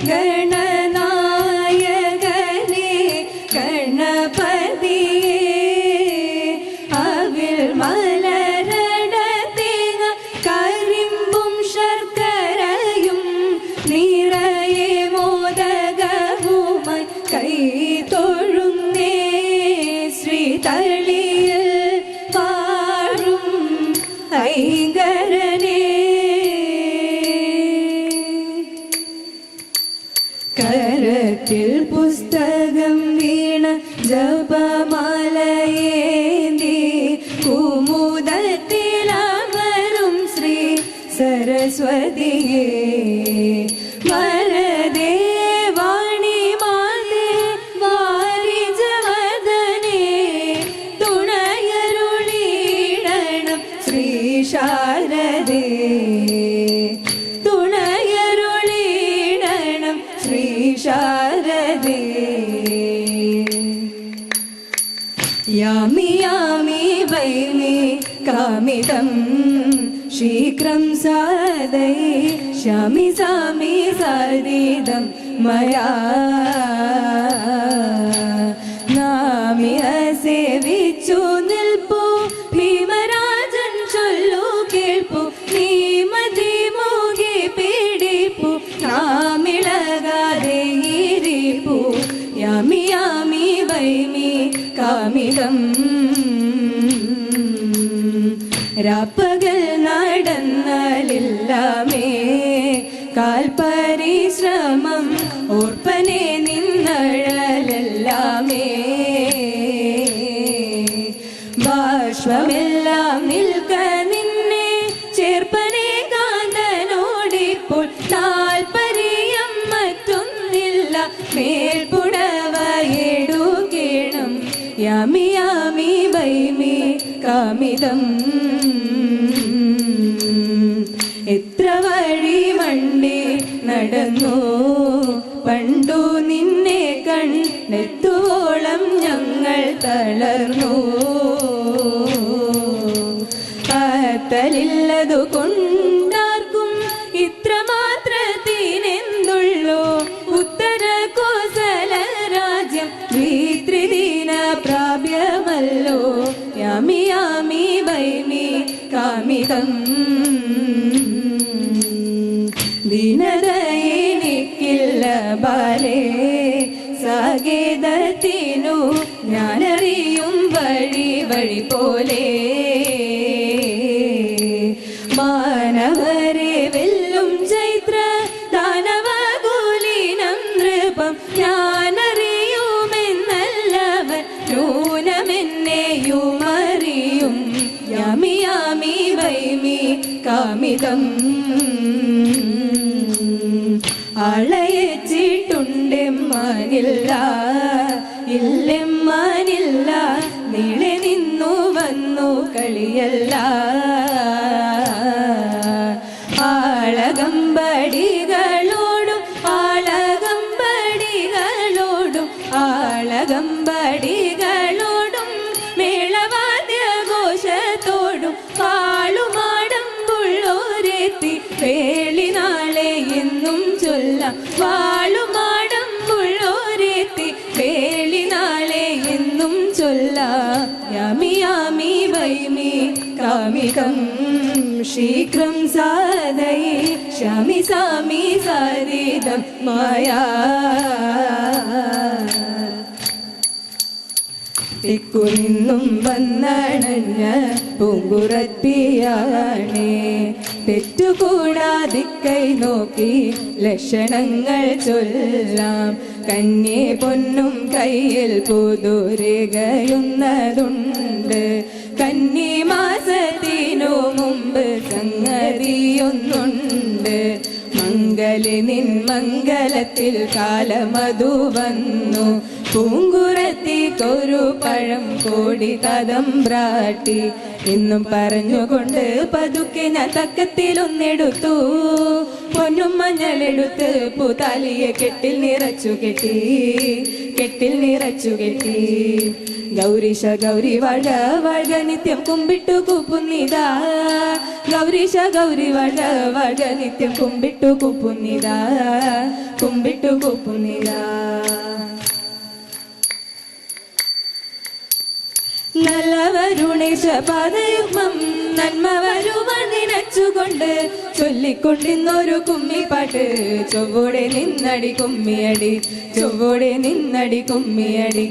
ഗണനായകനെ ഗണപതിയെ അവിൽ മലരട തേങ്ങ കരിമ്പും ശർക്കരയും നിറയെ മോദകവുമായി കൈ തൊഴുന്നേ ശ്രീതളിയിൽ പാടും ഐങ്കരനെ കരത്തിൽ പുസ്തകം വീണ ജപമാലയേന്തി കുമുദത്തിലമരും ശ്രീ സരസ്വതിയെ വരദേ വാണി മാതേ വാരിജവദനേ തുണയരുളിടണം ശ്രീ ശാരദേ തുണയരുളിടണം ശ്രീ ശാരദേ യാമി യാമി വൈമി കാമിതം ശീഘ്രം സാധൈ ശാമി സാമി സാരിദം മയാ നാമി സേവിച്ചു നിൽപ്പു ഭീമരാജൻ ചൊല്ലു കേൾപ്പു നീമതി മൂകി പീഡിപ്പു നാമിളകാതെ ഇരിപ്പു യാമി യാമി വൈമി കാമിതം രാപ്പകൽ നടന്നലില്ലാമേ കാൽപരിശ്രമം ഓർപ്പനെ നിന്നഴലെല്ലാമേ ബാഷ്പമെല്ലാം നിൽക്ക നിന്നെ ചേർപ്പനെ കാന്തനോടിപ്പോൾ താൽപര്യം മറ്റൊന്നില്ല മേൽപ്പുടവയെടുക്കണം യാമി യാമി വൈമി കാമിതം എത്ര വഴി വണ്ടി നടന്നു പണ്ടു നിന്നെ കണ്ടെത്തുവോളം ഞങ്ങൾ തളർന്നു കാത്തലില്ലതു കൊണ്ടാർക്കും ഇത്രമാത്രത്തിനെന്തുള്ളൂ ഉത്തര കോസല രാജ്യം ദ്വിത്രിദിന പ്രാപ്യമല്ലോ യാമി യാമി വൈമി കാമിതം ദീനതയെനിക്കില്ല ബാലേ സാഗേതത്തിനു ഞാനറിയും വഴി വഴി പോലെ മാനവരെ വെല്ലും ചൈത്ര ദാനവകുലീനം നൃപം ഞാനറിയുമെന്നല്ലവൻ ന്യൂനമെന്നെയുമറിയും യാമി യാമി വൈമി കാമിതം അളയച്ചിട്ടുണ്ടെമ്മാനില്ല ഇല്ലെമ്മാനില്ല നീളെ നിന്നു വന്നു കളിയല്ല ആളകമ്പടികളോടും ആളകമ്പടികളോടും ആളകമ്പടികളോടും മേളവാദ്യഘോഷത്തോടും പാളുമാടം പുള്ളോരെത്തി വേളി നാളെ എന്നും ചൊല്ലാം വാളുമാടം പുള്ളോരെത്തി വേളി നാളെ എന്നും ചൊല്ലാം യാമി യാമി വൈമി കാമികം ശീഘ്രം സാധൈ ശാമി സാമി സാരിദം മായാ തെക്കു നിന്നും വന്നണഞ്ഞ പൂങ്കുറത്തിയാണേ തെറ്റുകൂടാതിക്കൈ നോക്കി ലക്ഷണങ്ങൾ ചൊല്ലാം കന്യേ പൊന്നും കയ്യിൽ പുതുരകയുന്നതുണ്ട് കന്നി മാസത്തിനു മുമ്പ് സംഗതിയൊന്നുണ്ട് മംഗലി നിൻ മംഗലത്തിൽ കാലമതു വന്നു പൂങ്കുറത്തിക്കൊരു പഴം കോടി തതമ്പ്രാട്ടി എന്നും പറഞ്ഞുകൊണ്ട് പതുക്കെ ഞാൻ തക്കത്തിലൊന്നെടുത്തു പൊന്നും മഞ്ഞളെടുത്ത് പൂതാലിയെ കെട്ടിൽ നിറച്ചു കെട്ടി ഗൗരീശ ഗൗരി വാഴ വാഴ നിത്യം കുമ്പിട്ടു കൂപ്പുന്നിതാ ഗൗരീശ ഗൗരി വാഴ വാഴ നിത്യം കുമ്പിട്ടു കൂപ്പുന്നിതാ കുമ്പിട്ടു കൂപ്പുന്നിതാ നല്ലവരുണേശ പാദയുഗ്മം നന്മ വരുവാൻ നിനച്ചുകൊണ്ട് ചൊല്ലിക്കൊണ്ടിന്നൊരു കുമ്മിപ്പാട്ട് ചൊവ്വോടെ നിന്നടി കുമ്മിയടി ചൊവ്വോടെ നിന്നടി കുമ്മിയടി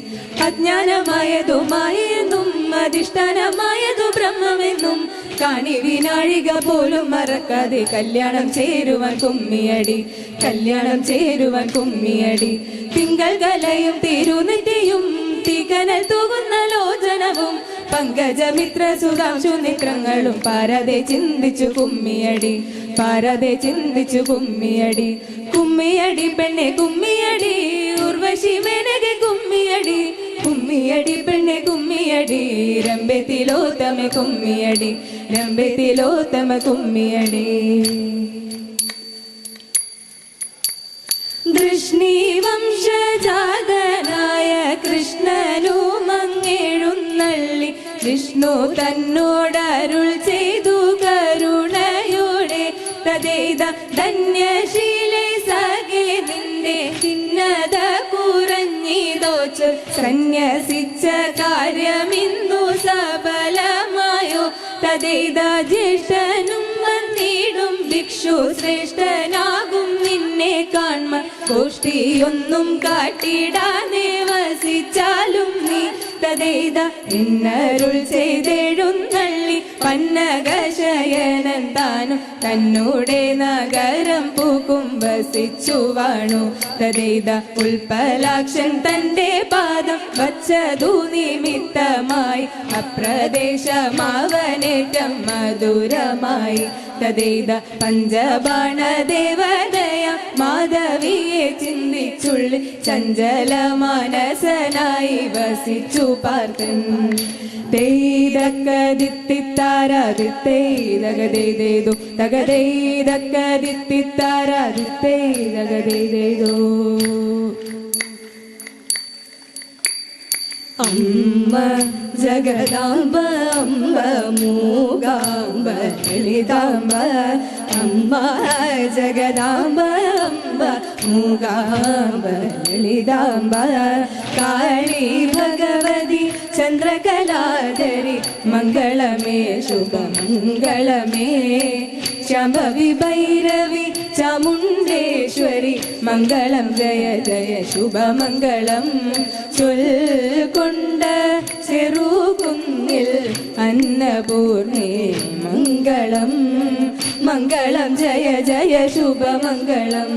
അജ്ഞാനമായതുമായെന്നും അധിഷ്ഠാനമായതു ബ്രഹ്മമെന്നും കാണി വിനാഴിക പോലും മറക്കാതെ കല്യാണം ചേരുവാൻ കുമ്മിയടി കല്യാണം ചേരുവാൻ കുമ്മിയടി തിങ്കൾ കലയും തിരുനെറ്റിയും തികനൽ തൂകുന്ന ലോചനവും പങ്കജമിത്ര സുധാംശു നേത്രങ്ങളും പാരതെ ചിന്തിച്ചു കുമ്മിയടി പാരതെ ചിന്തിച്ചു കുമ്മിയടി കുമ്മിയടി പെണ്ണെ കുമ്മിയടി ഉർവശി മേനകെ കുമ്മിയടി കുമ്മിയടി പെണ്ണെ കുമ്മിയടി രംബത്തിലോത്തമ കുമ്മിയടി രംബത്തിലോത്തമ കുമ്മിയടി ദൃഷ്ണി വംശജാതനായ കൃഷ്ണനു മങ്ങെഴുന്നള്ളി വിഷ്ണു തന്നോടരുൾ ചെയ്തു കരുണയോടെ തദേത ധന്യശീലേ സഖേ നിന്റെ ഭിന്നത കുറഞ്ഞിതോച്ച് സന്യസിച്ച കാര്യമിന്നു സഫലമായോ തദേത ജ്യേഷ്ഠനും വന്നിടും ഭിക്ഷു ശ്രേഷ്ഠനാകും നിന്നെ കാൺമ ഗോഷ്ഠിയൊന്നും കാട്ടിടാതെ വസിച്ചാലും നീ തദേത എന്നരുൾ ചെയ്തെഴുന്നള്ളി പന്നകശയനൻ താനും തന്നോടെ നഗരം പൂക്കും വസിച്ചു വാണു തദേത ഉൽപ്പലാക്ഷൻ തന്റെ പാദം വച്ചതു നിമിത്തമായി അപ്രദേശമാവനേറ്റം മധുരമായി തദേത പഞ്ചബാണ ദേവതയ മാധവിയെ ചിന്തിച്ചുള്ളി ചഞ്ചല മാനസനായി വസിച്ചു പാർത്തൻ തേതക്കദിത്തിത്താരാദിത്തേതകതേതേതോ തകതേതക്കദിത്തിത്താരാദിത്തേതകതേതേതോ അമ്മ ജഗദാംബ അമ്മ മൂകാംബ ലളിതാംബ അമ്മ ജഗദാംബ അമ്മ മൂകാംബ ലളിതാംബ കാളി ഭഗവതി ചന്ദ്രകലാധരി മംഗളമേ ശുഭമംഗളമേ ശംഭവി ഭൈരവി ചാമുണ്ടേശ്വരി മംഗളം ജയ ജയ ശുഭമംഗളം ചൊൽക്കൊണ്ട ചെറുകുന്നിൽ അന്നപൂർണേ മംഗളം മംഗളം ജയ ജയ ശുഭമംഗളം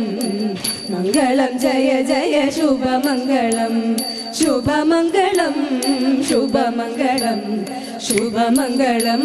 മംഗളം ജയ ജയ ശുഭമംഗളം ശുഭമംഗളം ശുഭമംഗളം ശുഭമംഗളം